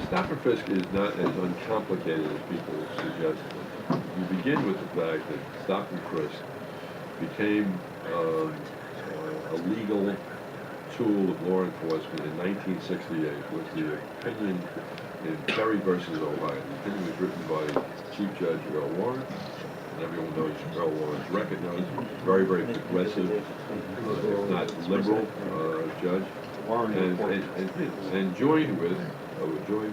stop and frisk is not as uncomplicated as people suggest. You begin with the fact that stop and frisk became a legal tool of law enforcement in 1968 with the opinion in Perry versus Ohio. The opinion was written by Chief Judge Earl Warren, and everyone knows Earl Warren's record now. He's a very, very progressive, if not liberal, judge, and joined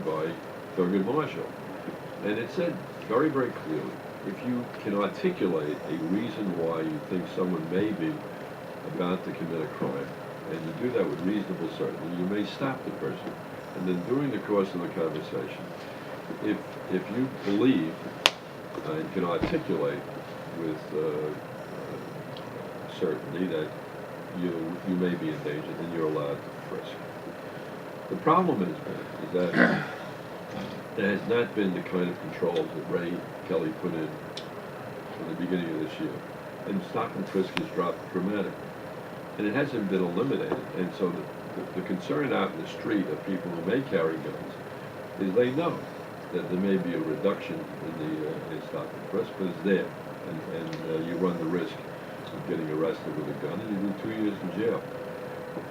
by Thurgood Marshall. And it said very, very clearly, if you can articulate a reason why you think someone may be about to commit a crime, and you do that with reasonable certainty, you may stop the person. And then during the course of the conversation, if you believe and can articulate with certainty that you may be in danger, then you're allowed to frisk. The problem has been is that there has not been the kind of controls that Ray Kelly put in from the beginning of this year. And stop and frisk has dropped dramatically. And it hasn't been eliminated. And so the concern out in the street of people who may carry guns is they know that there may be a reduction in stop and frisk, but it's there. And you run the risk of getting arrested with a gun, and you do 2 years in jail.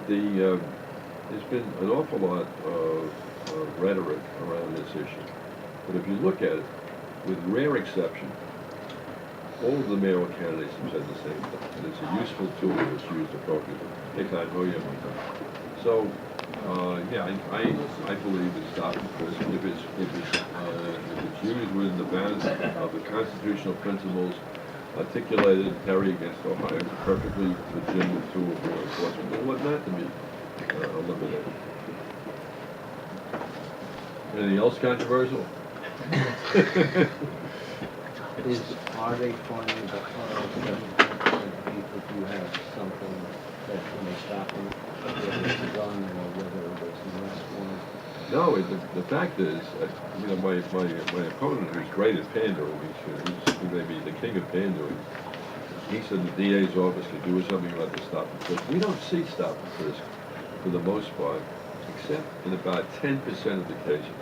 There's been an awful lot of rhetoric around this issue. But if you look at it, with rare exception, all of the mayoral candidates have said the same thing. And it's a useful tool that's used appropriately. So, I believe that stop and frisk, if it's used within the bounds of the constitutional principles articulated in Perry against Ohio, it's a perfectly legitimate tool for law enforcement. And what not to be eliminated. Anything else controversial? Are they finding that people who have something that when they stop them, whether it's a gun or whether it's an arrest warrant? No, the fact is, my opponent, who's great at pandering, he may be the king of pandering, he said the DA's office could do something about the stop and frisk. We don't see stop and frisk for the most part, except in about 10% of the cases.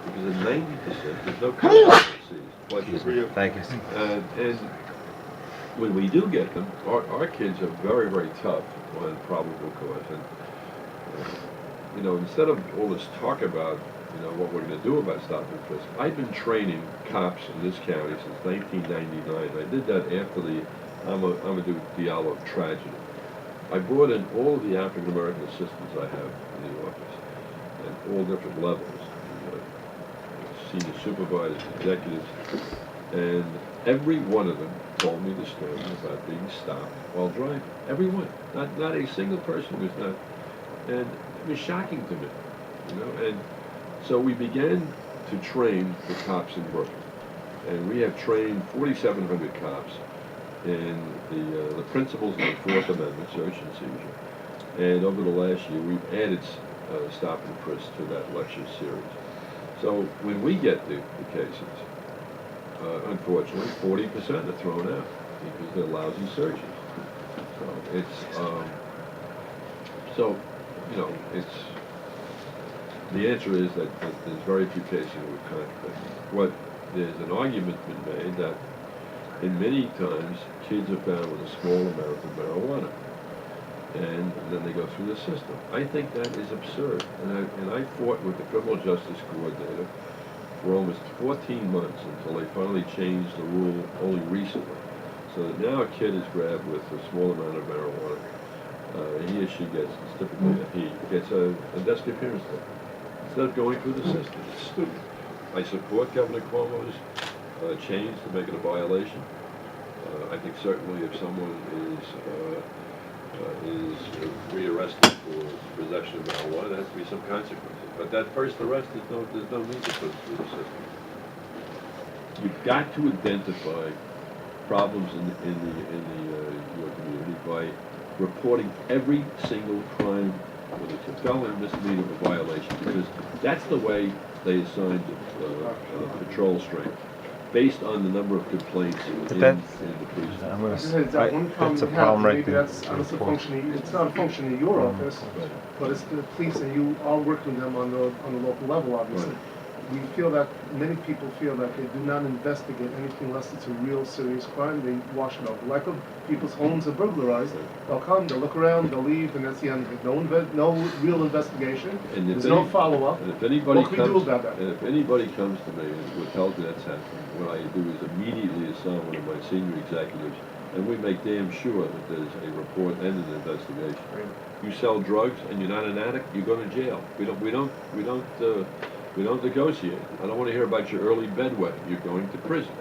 Because in 90%, there's no consequences. Thank you. And when we do get them, our kids are very, very tough on probable cause. And, instead of all this talk about, what we're going to do about stop and frisk, I've been training cops in this county since 1999. I did that after the Amadou Diallo tragedy. I brought in all of the African-American assistants I have in the office at all different levels. Senior supervisors, executives, and every one of them told me the story about being stopped while driving. Every one. Not a single person was not. And it was shocking to me, And so we began to train the cops in Brooklyn. And we have trained 4,700 cops in the principles of the Fourth Amendment, search and seizure. And over the last year, we've added stop and frisk to that lecture series. So when we get the cases, unfortunately, 40% are thrown out because they're lousy searches. So it's the answer is that there's very few cases with conflict. There's an argument been made that in many times kids are found with a small amount of marijuana. And then they go through the system. I think that is absurd. And I fought with the criminal justice coordinator for almost 14 months until they finally changed the rule only recently. So that now a kid is grabbed with a small amount of marijuana. He or she gets, it's typically a he, gets a desk appearance slip. Instead of going through the system. It's stupid. I support Governor Cuomo's change to make it a violation. I think certainly if someone is rearrested for possession of marijuana, there has to be some consequences. But that first arrest, there's no need to put it through the system. You've got to identify problems in your community by reporting every single crime, whether it's a felony, misdemeanor, or violation, because that's the way they assign patrol strength, based on the number of complaints in the precinct. That's a problem right there. It's not a function of your office, but it's the police, and you are working with them on the local level, obviously. Right. we feel that, many people feel that they do not investigate anything unless it's a real serious crime. They wash it over. Like when people's homes are burglarized, they'll come, they'll look around, they'll leave, and that's the end of it. No real investigation. And if There's no any- follow-up. And if anybody What can we do comes, about that? and if anybody comes to me and tells me that's happening, what I do is immediately assign one of my senior executives, and we make damn sure that there's a report and an investigation. You sell drugs and you're not an addict, you go to jail. We don't negotiate. I don't want to hear about your early bedwetting. You're going to prison.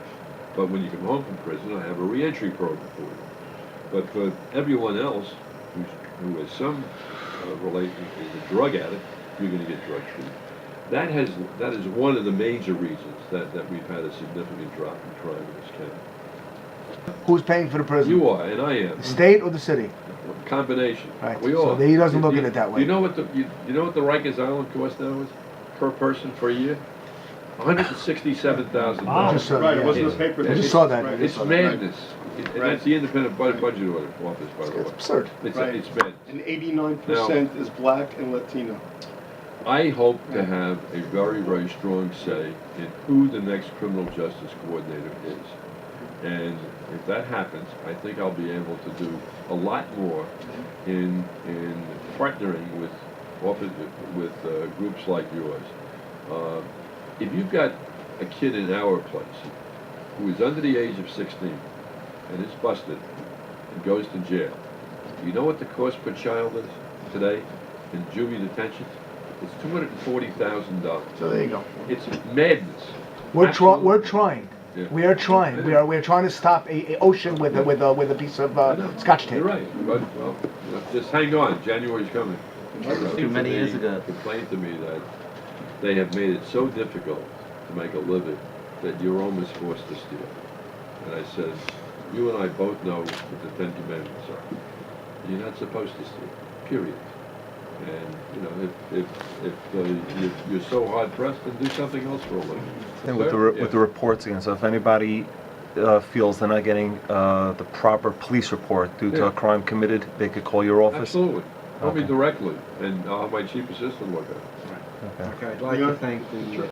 But when you come home from prison, I have a reentry program for you. But for everyone else who has some relation is a drug addict, you're going to get drug treatment. That is one of the major reasons that we've had a significant drop in crime in this county. Who's paying for the prison? You are, and I am. The state or the city? Combination. Right. We So all. he doesn't look at it that way. You know what the Rikers Island cost now is per person for a year? $167,000. I just saw Right, that, it wasn't yeah. the paper. I just saw that. Right. It's madness. And that's the independent budget office, by the way. It's absurd. Right. It's madness. And 89% is black and Latino. I hope to have a very, very strong say in who the next criminal justice coordinator is. And if that happens, I think I'll be able to do a lot more in partnering with groups like yours. If you've got a kid in our place who is under the age of 16 and is busted and goes to jail, you know what the cost per child is today in juvie detention? It's $240,000. So there you go. It's madness. We're Absolute- trying. Yeah. We are trying. We're trying to stop a ocean with a piece of scotch tape. You're right, but, well, just hang on, January's coming. Many years ago. Complained to me that they have made it so difficult to make a living that you're almost forced to steal. And I said, you and I both know what the Ten Commandments are. You're not supposed to steal, period. And, you know, if you're so hard pressed, then do something else for a living. And with Yeah. the reports again, so if anybody feels they're not getting the proper police report due to Yeah. a crime committed, they could call your office? Absolutely. Call me Okay. directly, and I'll have my chief assistant look at it. Okay. Okay, I'd like to thank the